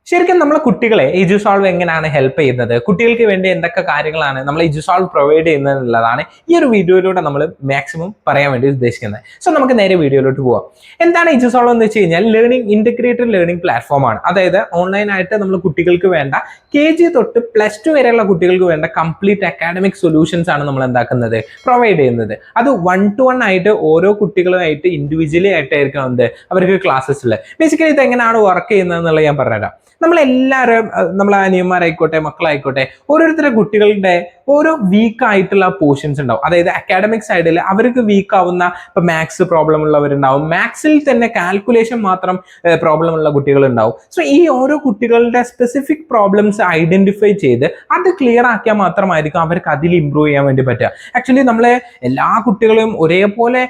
ശരിക്കും നമ്മളെ കുട്ടികളെ എജുസോൾവ് എങ്ങനെയാണ് ഹെൽപ്പ് ചെയ്യുന്നത്, കുട്ടികൾക്ക് വേണ്ടി എന്തൊക്കെ കാര്യങ്ങളാണ് നമ്മൾ എജുസോൾവ് പ്രൊവൈഡ് ചെയ്യുന്നത് എന്നുള്ളതാണ് ഈ ഒരു വീഡിയോയിലൂടെ നമ്മൾ മാക്സിമം പറയാൻ വേണ്ടി ഉദ്ദേശിക്കുന്നത്. സോ നമുക്ക് നേരെ വീഡിയോയിലോട്ട് പോവാം. എന്താണ് എജുസോൾവ് എന്ന് വെച്ച് കഴിഞ്ഞാൽ ഇന്റഗ്രേറ്റഡ് ലേണിംഗ് പ്ലാറ്റ്ഫോം ആണ്. അതായത് ഓൺലൈനായിട്ട് നമ്മൾ കുട്ടികൾക്ക് വേണ്ട KG തൊട്ട് +2 വരെയുള്ള കുട്ടികൾക്ക് വേണ്ട കംപ്ലീറ്റ് അക്കാഡമിക് സൊല്യൂഷൻസ് ആണ് നമ്മൾ എന്താക്കുന്നത്, പ്രൊവൈഡ് ചെയ്യുന്നത്. അത് 1-to-1 ആയിട്ട് ഓരോ കുട്ടികളുമായിട്ട് ഇൻഡിവിജ്വലി ആയിട്ടായിരിക്കും അവർക്ക് ക്ലാസ്സസിൽ. ബേസിക്കലി ഇത് എങ്ങനെയാണ് വർക്ക് ചെയ്യുന്നത് എന്നുള്ളത് ഞാൻ പറഞ്ഞുതരാം. നമ്മളെല്ലാവരും നമ്മളെ അനിയന്മാരായിക്കോട്ടെ മക്കളായിക്കോട്ടെ ഓരോരുത്തരുടെ കുട്ടികളുടെ ഓരോ വീക്ക് ആയിട്ടുള്ള പോർഷൻസ് ഉണ്ടാവും. അതായത് അക്കാഡമിക് സൈഡിൽ അവർക്ക് വീക്ക് ആവുന്ന, ഇപ്പൊ മാത്സ് പ്രോബ്ലം ഉള്ളവരുണ്ടാവും, മാത്സിൽ തന്നെ കാൽക്കുലേഷൻ മാത്രം പ്രോബ്ലം ഉള്ള കുട്ടികൾ ഉണ്ടാവും. സോ ഈ ഓരോ കുട്ടികളുടെ സ്പെസിഫിക് പ്രോബ്ലംസ് ഐഡന്റിഫൈ ചെയ്ത് അത് ക്ലിയർ ആക്കിയാൽ മാത്രമായിരിക്കും അവർക്ക് അതിൽ ഇമ്പ്രൂവ് ചെയ്യാൻ വേണ്ടി പറ്റുക. ആക്ച്വലി നമ്മളെ എല്ലാ കുട്ടികളെയും ഒരേപോലെ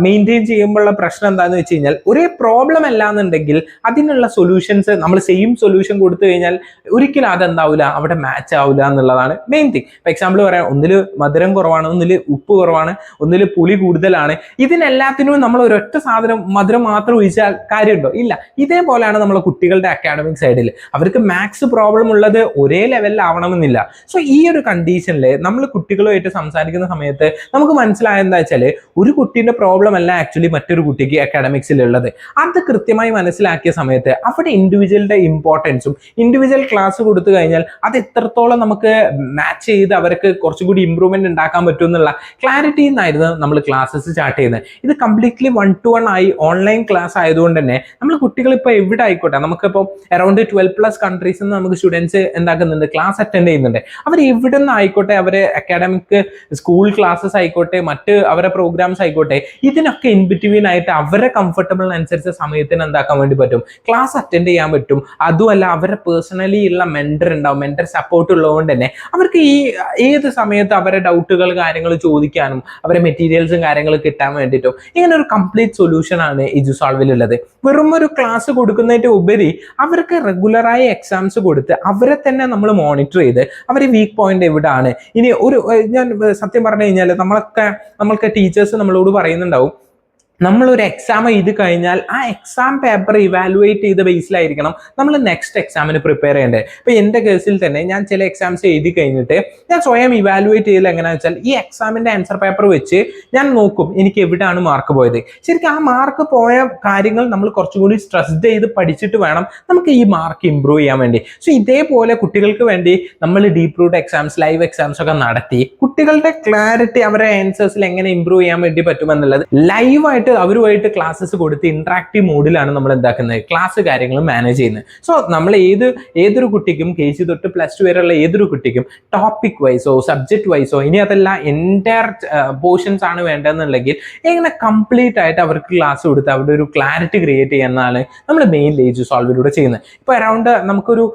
മെയിൻറ്റെയിൻ ചെയ്യുമ്പോഴുള്ള പ്രശ്നം എന്താണെന്ന് വെച്ച് കഴിഞ്ഞാൽ, ഒരേ പ്രോബ്ലം അല്ല എന്നുണ്ടെങ്കിൽ അതിനുള്ള സൊല്യൂഷൻസ് നമ്മൾ സെയിം സൊല്യൂഷൻ കൊടുത്തു കഴിഞ്ഞാൽ ഒരിക്കലും അതെന്താവില്ല, അവിടെ മാച്ച് ആവില്ല എന്നുള്ളതാണ് മെയിൻ തിങ്. ഇപ്പൊ എക്സാമ്പിൾ പറയാം, ഒന്നില് മധുരം കുറവാണ്, ഒന്നില് ഉപ്പ് കുറവാണ്, ഒന്നില് പുളി കൂടുതലാണ്. ഇതിനെല്ലാത്തിനും നമ്മൾ ഒരൊറ്റ സാധനം മധുരം മാത്രം ഒഴിച്ചാൽ കാര്യമുണ്ടോ? ഇല്ല. ഇതേപോലെയാണ് നമ്മളെ കുട്ടികളുടെ അക്കാഡമിക് സൈഡിൽ അവർക്ക് മാത്സ് പ്രോബ്ലം ഉള്ളത് ഒരേ ലെവലിൽ ആവണമെന്നില്ല. സോ ഈ ഒരു കണ്ടീഷനിൽ നമ്മൾ കുട്ടികളുമായിട്ട് സംസാരിക്കുന്ന സമയത്ത് നമുക്ക് മനസ്സിലായ എന്താ വെച്ചാൽ, ഒരു കുട്ടീന്റെ പ്രോബ്ലം അല്ല ആക്ച്വലി മറ്റൊരു കുട്ടിക്ക് അക്കാഡമിക്സിൽ ഉള്ളത്. അത് കൃത്യമായി മനസ്സിലാക്കിയ സമയത്ത് അവിടെ ഇൻഡിവിജ്വലിന്റെ ഇമ്പോർട്ടൻസും ഇൻഡിവിജ്വൽ ക്ലാസ് കൊടുത്തു കഴിഞ്ഞാൽ അത് എത്രത്തോളം നമുക്ക് മാച്ച് ചെയ്ത് അവർക്ക് കുറച്ചുകൂടി ഇമ്പ്രൂവ്മെന്റ് ഉണ്ടാക്കാൻ പറ്റും എന്നുള്ള ക്ലാരിറ്റിയിൽ നിന്നായിരുന്നു നമ്മൾ ക്ലാസ്സസ് സ്റ്റാർട്ട് ചെയ്യുന്നത്. ഇത് കംപ്ലീറ്റ്ലി 1-to-1 ആയി ഓൺലൈൻ ക്ലാസ് ആയതുകൊണ്ട് തന്നെ നമ്മൾ കുട്ടികൾ ഇപ്പോൾ എവിടെ ആയിക്കോട്ടെ, നമുക്കിപ്പോൾ അറൌണ്ട് 12+ കൺട്രീസിൽ നിന്ന് നമുക്ക് സ്റ്റുഡൻസ് എന്താക്കുന്നുണ്ട്, ക്ലാസ് അറ്റൻഡ് ചെയ്യുന്നുണ്ട്. അവർ എവിടെ നിന്ന് ആയിക്കോട്ടെ, അവരെ അക്കാഡമിക് സ്കൂൾ ക്ലാസ്സസ് ആയിക്കോട്ടെ, മറ്റ് അവരെ പ്രോഗ്രാംസ് ആയിക്കോട്ടെ, ഇതിനൊക്കെ ഇൻ ബിറ്റ്വീൻ ആയിട്ട് അവരുടെ കംഫർട്ടബിളിനനുസരിച്ച് സമയത്തിന് എന്താക്കാൻ വേണ്ടി പറ്റും, ക്ലാസ് അറ്റൻഡ് ചെയ്യാൻ പറ്റും. അതുമല്ല അവരുടെ പേഴ്സണലി ഉള്ള മെന്റർ ഉണ്ടാവും, മെന്റർ സപ്പോർട്ട് ഉള്ളതുകൊണ്ട് തന്നെ അവർക്ക് ഈ ഏത് സമയത്ത് അവരുടെ ഡൗട്ടുകൾ കാര്യങ്ങൾ ചോദിക്കാനും അവരെ മെറ്റീരിയൽസും കാര്യങ്ങളും കിട്ടാൻ വേണ്ടിയിട്ടും ഇങ്ങനെ ഒരു കംപ്ലീറ്റ് സൊല്യൂഷൻ ആണ് എജുസോൾവിൽ ഉള്ളത്. വെറും ഒരു ക്ലാസ് കൊടുക്കുന്നതിന് ഉപരി അവർക്ക് റെഗുലറായി എക്സാംസ് കൊടുത്ത് അവരെ തന്നെ നമ്മൾ മോണിറ്റർ ചെയ്ത് അവരുടെ വീക്ക് പോയിന്റ് എവിടെയാണ്. ഇനി ഞാൻ സത്യം പറഞ്ഞു കഴിഞ്ഞാൽ നമ്മൾക്ക് ടീച്ചേഴ്സ് നമ്മളോട് പറയുന്നുണ്ടാവും, നമ്മളൊരു എക്സാം എഴുതി കഴിഞ്ഞാൽ ആ എക്സാം പേപ്പർ ഇവാലുവേറ്റ് ചെയ്ത ബേസിലായിരിക്കണം നമ്മൾ നെക്സ്റ്റ് എക്സാമിന് പ്രിപ്പയർ ചെയ്യേണ്ടത്. ഇപ്പൊ എൻ്റെ കേസിൽ തന്നെ ഞാൻ ചില എക്സാംസ് എഴുതി കഴിഞ്ഞിട്ട് ഞാൻ സ്വയം ഇവാലുവേറ്റ് ചെയ്യൽ എങ്ങനെയാണെന്ന് വെച്ചാൽ, ഈ എക്സാമിന്റെ ആൻസർ പേപ്പർ വെച്ച് ഞാൻ നോക്കും എനിക്ക് എവിടെയാണ് മാർക്ക് പോയത്. ശരിക്കും ആ മാർക്ക് പോയ കാര്യങ്ങൾ നമ്മൾ കുറച്ചുകൂടി സ്ട്രെസ്ഡ് ചെയ്ത് പഠിച്ചിട്ട് വേണം നമുക്ക് ഈ മാർക്ക് ഇമ്പ്രൂവ് ചെയ്യാൻ വേണ്ടി. സോ ഇതേപോലെ കുട്ടികൾക്ക് വേണ്ടി നമ്മൾ deep root exams, live exams ഒക്കെ നടത്തി കുട്ടികളുടെ ക്ലാരിറ്റി, അവരുടെ ആൻസേഴ്സിൽ എങ്ങനെ ഇമ്പ്രൂവ് ചെയ്യാൻ വേണ്ടി പറ്റുമെന്നുള്ളത് ലൈവായിട്ട് അവരുമായിട്ട് ക്ലാസ്സസ് കൊടുത്ത് ഇന്ററാക്റ്റീവ് മോഡിലാണ് നമ്മൾ എന്താക്കുന്നത്, ക്ലാസ് കാര്യങ്ങൾ മാനേജ് ചെയ്യുന്നത്. സോ നമ്മൾ ഏതൊരു കുട്ടിക്കും KG തൊട്ട് +2 വരെയുള്ള ഏതൊരു കുട്ടിക്കും ടോപ്പിക് വൈസോ സബ്ജക്ട് വൈസോ, ഇനി അതല്ല എൻറ്റയർ പോർഷൻസ് ആണ് വേണ്ടതെന്നുണ്ടെങ്കിൽ ഇങ്ങനെ കംപ്ലീറ്റ് ആയിട്ട് അവർക്ക് ക്ലാസ് കൊടുത്ത് അവിടെ ഒരു ക്ലാരിറ്റി ക്രിയേറ്റ് ചെയ്യാനാണ് നമ്മൾ മെയിൻലി എജുസോൾവിലൂടെ ചെയ്യുന്നത്. ഇപ്പോൾ അറൗണ്ട് നമുക്കൊരു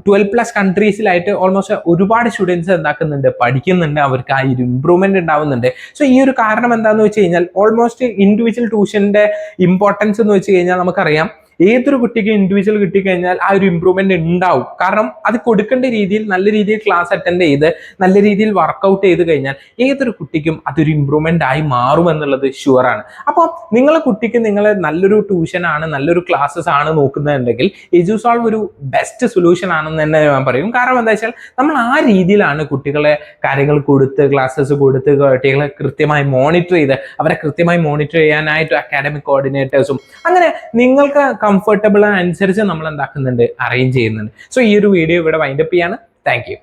12+ കൺട്രീസിലായിട്ട് ഓൾമോസ്റ്റ് ഒരുപാട് സ്റ്റുഡൻസ് എന്താക്കുന്നുണ്ട്, പഠിക്കുന്നുണ്ട്, അവർക്ക് ആ ഒരു ഇമ്പ്രൂവ്മെന്റ് ഉണ്ടാവുന്നുണ്ട്. സോ ഈ ഒരു കാരണം എന്താണെന്ന് വെച്ച് കഴിഞ്ഞാൽ, ഓൾമോസ്റ്റ് ഇൻഡിവിജ്വൽ ട്യൂഷന്റെ ഇമ്പോർട്ടൻസ് എന്ന് വെച്ച് കഴിഞ്ഞാൽ നമുക്കറിയാം, ഏതൊരു കുട്ടിക്ക് ഇൻഡിവിജ്വൽ കിട്ടിക്കഴിഞ്ഞാൽ ആ ഒരു ഇമ്പ്രൂവ്മെന്റ് ഉണ്ടാവും. കാരണം അത് കൊടുക്കേണ്ട രീതിയിൽ നല്ല രീതിയിൽ ക്ലാസ് അറ്റൻഡ് ചെയ്ത് നല്ല രീതിയിൽ വർക്ക്ഔട്ട് ചെയ്ത് കഴിഞ്ഞാൽ ഏതൊരു കുട്ടിക്കും അതൊരു ഇമ്പ്രൂവ്മെന്റ് ആയി മാറും എന്നുള്ളത് ഷുവറാണ്. അപ്പോൾ നിങ്ങളെ കുട്ടിക്ക് നിങ്ങൾ നല്ലൊരു ട്യൂഷൻ ആണ്, നല്ലൊരു ക്ലാസ്സസ് ആണ് നോക്കുന്നുണ്ടെങ്കിൽ എജുസോൾവ് ഒരു ബെസ്റ്റ് സൊല്യൂഷൻ ആണെന്ന് തന്നെ ഞാൻ പറയും. കാരണം എന്താ വെച്ചാൽ നമ്മൾ ആ രീതിയിലാണ് കുട്ടികളെ കാര്യങ്ങൾ കൊടുത്ത് ക്ലാസ്സസ് കൊടുത്ത് കുട്ടികളെ കൃത്യമായി മോണിറ്റർ ചെയ്ത് അവരെ കൃത്യമായി മോണിറ്റർ ചെയ്യാനായിട്ട് അക്കാഡമിക് കോർഡിനേറ്റേഴ്സും അങ്ങനെ നിങ്ങൾക്ക് കംഫർട്ടബിൾ അനുസരിച്ച് നമ്മൾ എന്താക്കുന്നുണ്ട്, അറേഞ്ച് ചെയ്യുന്നുണ്ട്. സോ ഈ ഒരു വീഡിയോ ഇവിടെ വൈൻഡപ്പ് ചെയ്യാണ്. Thank you.